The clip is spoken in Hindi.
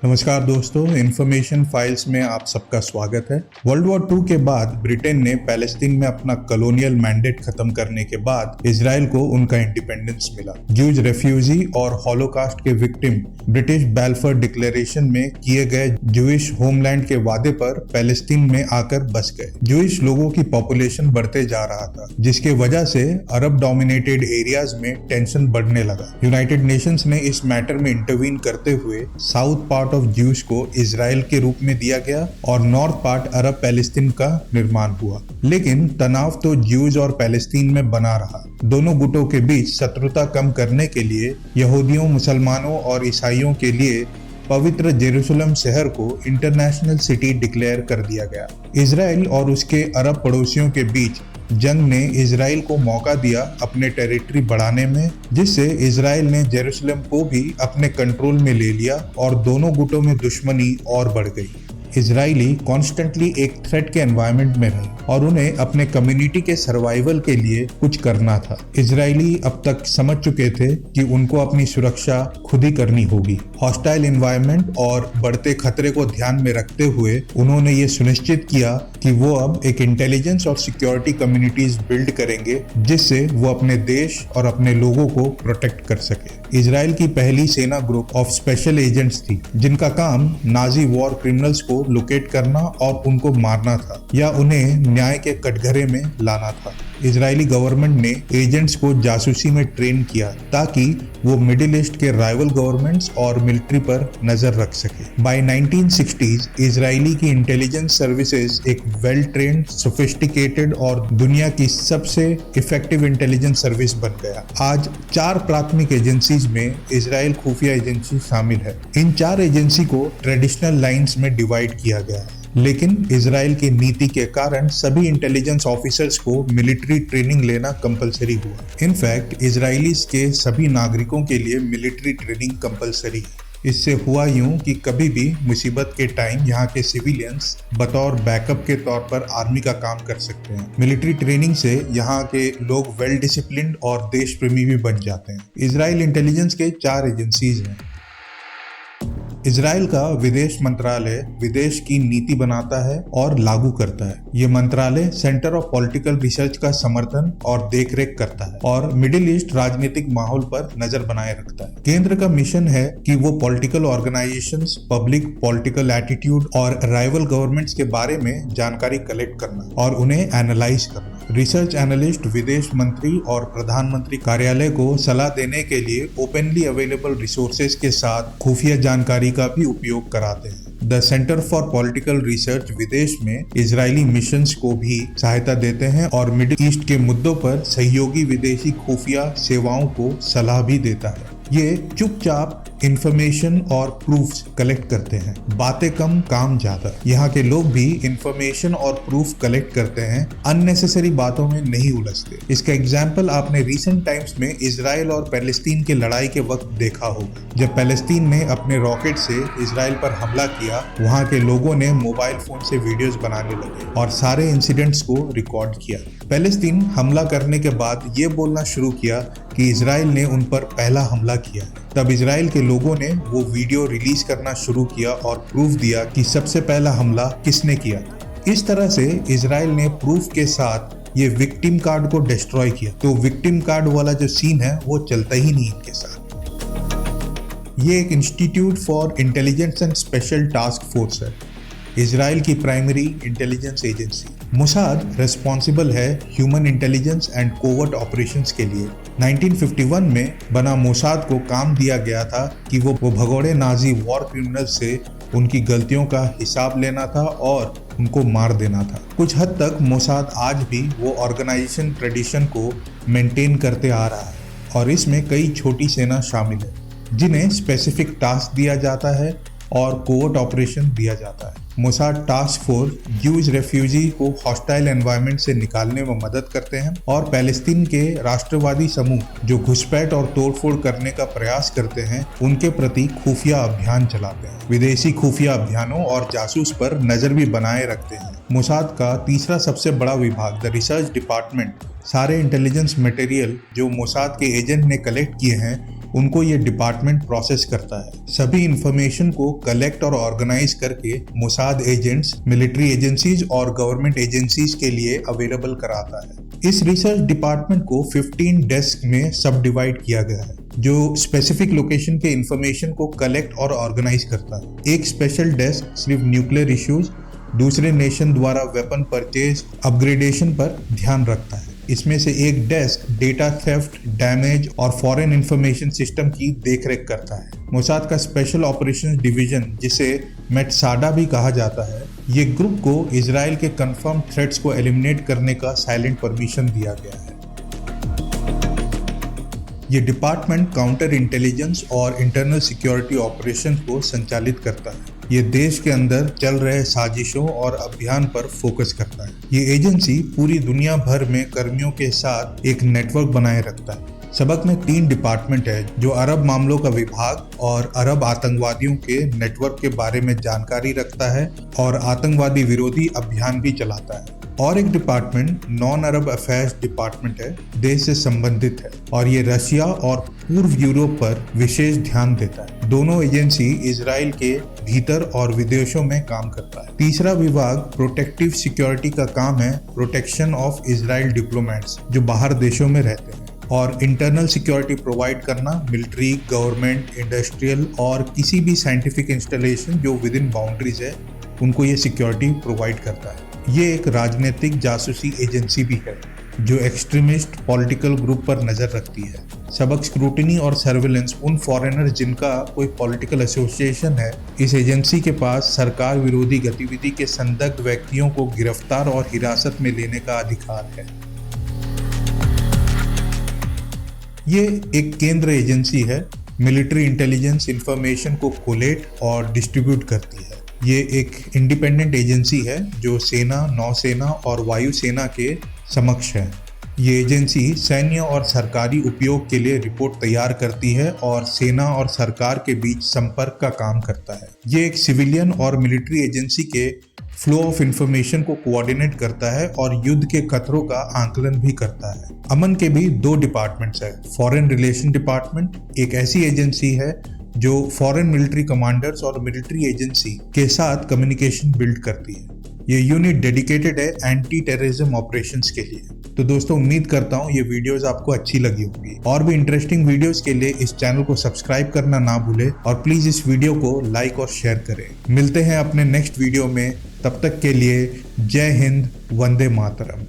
नमस्कार दोस्तों, इंफॉर्मेशन फाइल्स में आप सबका स्वागत है। वर्ल्ड वॉर 2 के बाद ब्रिटेन ने पैलेस्टीन में अपना कॉलोनियल मैंडेट खत्म करने के बाद इजराइल को उनका इंडिपेंडेंस मिला। ज्यूज रेफ्यूजी और हॉलोकास्ट के विक्टिम ब्रिटिश बैल्फोर डिक्लेरेशन में किए गए ज्यूइश होमलैंड के वादे पर पैलेस्टीन में आकर बस गए। ज्यूइश लोगों की पॉपुलेशन बढ़ते जा रहा था, जिसके वजह से अरब डोमिनेटेड एरियाज में टेंशन बढ़ने लगा। यूनाइटेड नेशंस ने इस मैटर में इंटरवीन करते हुए साउथ पार्ट ऑफ ज्यूज को इजराइल के रूप में दिया गया और नॉर्थ पार्ट अरब पैलेस्टीन का निर्माण हुआ। लेकिन तनाव तो ज्यूज और पैलेस्टीन में बना रहा। दोनों गुटों के बीच शत्रुता कम करने के लिए यहूदियों, मुसलमानों और ईसाइयों के लिए पवित्र जेरूसलम शहर को इंटरनेशनल सिटी डिक्लेयर कर दिया गया। इजराइल और उसके अरब पड़ोसियों के बीच जंग ने इजराइल को मौका दिया अपने टेरिटरी बढ़ाने में, जिससे इजराइल ने जेरूसलम को भी अपने कंट्रोल में ले लिया और दोनों गुटों में दुश्मनी और बढ़ गई। इजरायली कॉन्स्टेंटली एक थ्रेट के एनवायरनमेंट में रहे और उन्हें अपने कम्युनिटी के सर्वाइवल के लिए कुछ करना था। इजरायली अब तक समझ चुके थे कि उनको अपनी सुरक्षा खुद ही करनी होगी। हॉस्टाइल एनवायरनमेंट और बढ़ते खतरे को ध्यान में रखते हुए उन्होंने ये सुनिश्चित किया कि वो अब एक इंटेलिजेंस और सिक्योरिटी कम्युनिटीज बिल्ड करेंगे, जिससे वो अपने देश और अपने लोगों को प्रोटेक्ट कर सके। इजराइल की पहली सेना ग्रुप ऑफ स्पेशल एजेंट्स थी, जिनका काम नाजी वॉर क्रिमिनल्स को लोकेट करना और उनको मारना था या उन्हें न्याय के कटघरे में लाना था। इजरायली गवर्नमेंट ने एजेंट्स को जासूसी में ट्रेन किया ताकि वो मिडिल ईस्ट के राइवल गवर्नमेंट्स और मिलिट्री पर नजर रख सके। बाय 1960s इजरायली की इंटेलिजेंस सर्विसेज एक वेल ट्रेन्ड, सोफिस्टिकेटेड और दुनिया की सबसे इफेक्टिव इंटेलिजेंस सर्विस बन गया। आज 4 प्राथमिक एजेंसीज में इजराइल खुफिया एजेंसी शामिल है। इन 4 एजेंसी को ट्रेडिशनल लाइंस में डिवाइड किया गया है, लेकिन इजराइल की नीति के कारण सभी इंटेलिजेंस ऑफिसर्स को मिलिट्री ट्रेनिंग लेना कंपलसरी हुआ। इनफैक्ट इजरायलीज के सभी नागरिकों के लिए मिलिट्री ट्रेनिंग कंपलसरी है। इससे हुआ यूं कि कभी भी मुसीबत के टाइम यहाँ के सिविलियंस बतौर बैकअप के तौर पर आर्मी का काम कर सकते हैं। मिलिट्री ट्रेनिंग से यहाँ के लोग वेल डिसिप्लिन्ड और देश प्रेमी भी बन जाते हैं। इजराइल इंटेलिजेंस के 4 एजेंसीज हैं। इजराइल का विदेश मंत्रालय विदेश की नीति बनाता है और लागू करता है। ये मंत्रालय सेंटर ऑफ पॉलिटिकल रिसर्च का समर्थन और देखरेख करता है और मिडिल ईस्ट राजनीतिक माहौल पर नजर बनाए रखता है। केंद्र का मिशन है कि वो political organisations, public political attitude और राइवल गवर्नमेंट्स के बारे में जानकारी कलेक्ट करना और उन्हें एनालाइज करना। रिसर्च एनालिस्ट विदेश मंत्री और प्रधानमंत्री कार्यालय को सलाह देने के लिए ओपनली अवेलेबल रिसोर्सेज के साथ खुफिया जानकारी का भी उपयोग कराते हैं। The centre for political research विदेश में इजरायली मिशंस को भी सहायता देते हैं और मिडिल ईस्ट के मुद्दों पर सहयोगी विदेशी खुफिया सेवाओं को सलाह भी देता है। ये चुपचाप इंफॉर्मेशन और प्रूफ्स कलेक्ट करते हैं। बातें कम, काम ज्यादा। यहाँ के लोग भी इंफॉर्मेशन और प्रूफ कलेक्ट करते हैं, अननेसेसरी बातों में नहीं उलझते। इसका एग्जाम्पल आपने रिसेंट टाइम्स में इजराइल और पैलेस्टीन की लड़ाई के वक्त देखा होगा। जब पैलेस्टीन ने अपने रॉकेट से इजराइल पर हमला किया, वहाँ के लोगों ने मोबाइल फोन से वीडियोस बनाने लगे और सारे इंसिडेंट्स को रिकॉर्ड किया। पैलेस्टीन हमला करने के बाद ये बोलना शुरू किया कि इजराइल ने उन पर पहला हमला किया। तब इजराइल के लोगों ने वो वीडियो रिलीज करना शुरू किया और प्रूफ दिया कि सबसे पहला हमला किसने किया। इस तरह से इजराइल ने प्रूफ के साथ ये विक्टिम कार्ड को डिस्ट्रॉय किया। तो विक्टिम कार्ड वाला जो सीन है वो चलता ही नहीं इनके साथ। ये एक institute for intelligence and special task force है, इजराइल की primary intelligence agency. Mossad responsible है human intelligence and covert operations के लिए। 1951 में बना मोसाद को काम दिया गया था कि वो भगोड़े नाजी वॉर क्रिमिनल्स से उनकी गलतियों का हिसाब लेना था और उनको मार देना था। कुछ हद तक मोसाद आज भी वो ऑर्गेनाइजेशन ट्रेडिशन को मेंटेन करते आ रहा है और इसमें कई छोटी सेना शामिल है, जिन्हें स्पेसिफिक टास्क दिया जाता है और कोवर्ट ऑपरेशन दिया जाता है। Mossad task force Jews refugee को हॉस्टाइल एनवायरनमेंट से निकालने में मदद करते हैं और पैलेस्तीन के राष्ट्रवादी समूह जो घुसपैठ और तोड़फोड़ करने का प्रयास करते हैं, उनके प्रति खुफिया अभियान चलाते हैं। विदेशी खुफिया अभियानों और जासूस पर नजर भी बनाए रखते हैं। मोसाद का तीसरा सबसे बड़ा विभाग द रिसर्च डिपार्टमेंट सारे इंटेलिजेंस मटेरियल जो मोसाद के एजेंट ने कलेक्ट किए हैं उनको ये डिपार्टमेंट प्रोसेस करता है। सभी इंफॉर्मेशन को कलेक्ट और ऑर्गेनाइज करके मोसाद एजेंट्स, मिलिट्री एजेंसीज और गवर्नमेंट एजेंसीज के लिए अवेलेबल कराता है। इस रिसर्च डिपार्टमेंट को 15 डेस्क में सब डिवाइड किया गया है जो स्पेसिफिक लोकेशन के इंफॉर्मेशन को कलेक्ट और ऑर्गेनाइज करता है। एक स्पेशल डेस्क सिर्फ न्यूक्लियर इश्यूज, दूसरे नेशन द्वारा वेपन परचेज, अपग्रेडेशन पर ध्यान रखता है। इसमें से एक डेस्क डेटा थेफ्ट, डैमेज और फॉरेन इंफॉर्मेशन सिस्टम की देखरेख करता है। मोसाद का स्पेशल ऑपरेशंस डिवीजन, जिसे मेटसाडा भी कहा जाता है, ये ग्रुप को इजराइल के कंफर्म थ्रेट्स को एलिमिनेट करने का साइलेंट परमिशन दिया गया है। ये डिपार्टमेंट काउंटर इंटेलिजेंस और इंटरनल सिक्योरिटी ऑपरेशंस को संचालित करता है। ये देश के अंदर चल रहे साजिशों और अभियान पर फोकस करता है। ये एजेंसी पूरी दुनिया भर में कर्मियों के साथ एक नेटवर्क बनाए रखता है। सबक में 3 डिपार्टमेंट है जो अरब मामलों का विभाग और अरब आतंकवादियों के नेटवर्क के बारे में जानकारी रखता है और आतंकवादी विरोधी अभियान भी चलाता है। और एक डिपार्टमेंट नॉन अरब अफेयर्स डिपार्टमेंट है, देश से संबंधित है और ये रशिया और पूर्व यूरोप पर विशेष ध्यान देता है। दोनों एजेंसी इजराइल के भीतर और विदेशों में काम करता है। तीसरा विभाग प्रोटेक्टिव सिक्योरिटी का काम है, प्रोटेक्शन ऑफ इजराइल डिप्लोमेट्स जो बाहर देशों में रहते हैं, और इंटरनल सिक्योरिटी प्रोवाइड करना मिलिट्री, गवर्नमेंट, इंडस्ट्रियल और किसी भी साइंटिफिक इंस्टॉलेशन जो विद इन बाउंड्रीज है उनको ये सिक्योरिटी प्रोवाइड करता है। ये एक राजनीतिक जासूसी एजेंसी भी है जो एक्सट्रीमिस्ट पॉलिटिकल ग्रुप पर नजर रखती है। सबक स्क्रूटिनी और सर्विलेंस उन फॉरेनर जिनका कोई पॉलिटिकल एसोसिएशन है, इस एजेंसी के पास सरकार विरोधी गतिविधि के संदिग्ध व्यक्तियों को गिरफ्तार और हिरासत में लेने का अधिकार है। ये एक केंद्र एजेंसी है, मिलिट्री इंटेलिजेंस इंफॉर्मेशन को कोलेट और डिस्ट्रीब्यूट करती है। ये एक इंडिपेंडेंट एजेंसी है जो सेना, नौसेना और वायुसेना के समक्ष है। ये एजेंसी सैन्य और सरकारी उपयोग के लिए रिपोर्ट तैयार करती है और सेना और सरकार के बीच संपर्क का काम करता है। ये एक सिविलियन और मिलिट्री एजेंसी के फ्लो ऑफ इंफॉर्मेशन को कोऑर्डिनेट करता है और युद्ध के खतरों का आकलन भी करता है। अमन के भी 2 डिपार्टमेंट्स है। फॉरेन रिलेशन डिपार्टमेंट एक ऐसी एजेंसी है जो फॉरेन मिलिट्री कमांडर्स और मिलिट्री एजेंसी के साथ कम्युनिकेशन बिल्ड करती है। ये यूनिट डेडिकेटेड है एंटी टेररिज्म ऑपरेशंस के लिए। तो दोस्तों, उम्मीद करता हूँ ये वीडियोस आपको अच्छी लगी होगी। और भी इंटरेस्टिंग वीडियोस के लिए इस चैनल को सब्सक्राइब करना ना भूलें और प्लीज इस वीडियो को लाइक और शेयर करें। मिलते हैं अपने नेक्स्ट वीडियो में, तब तक के लिए जय हिंद, वंदे मातरम।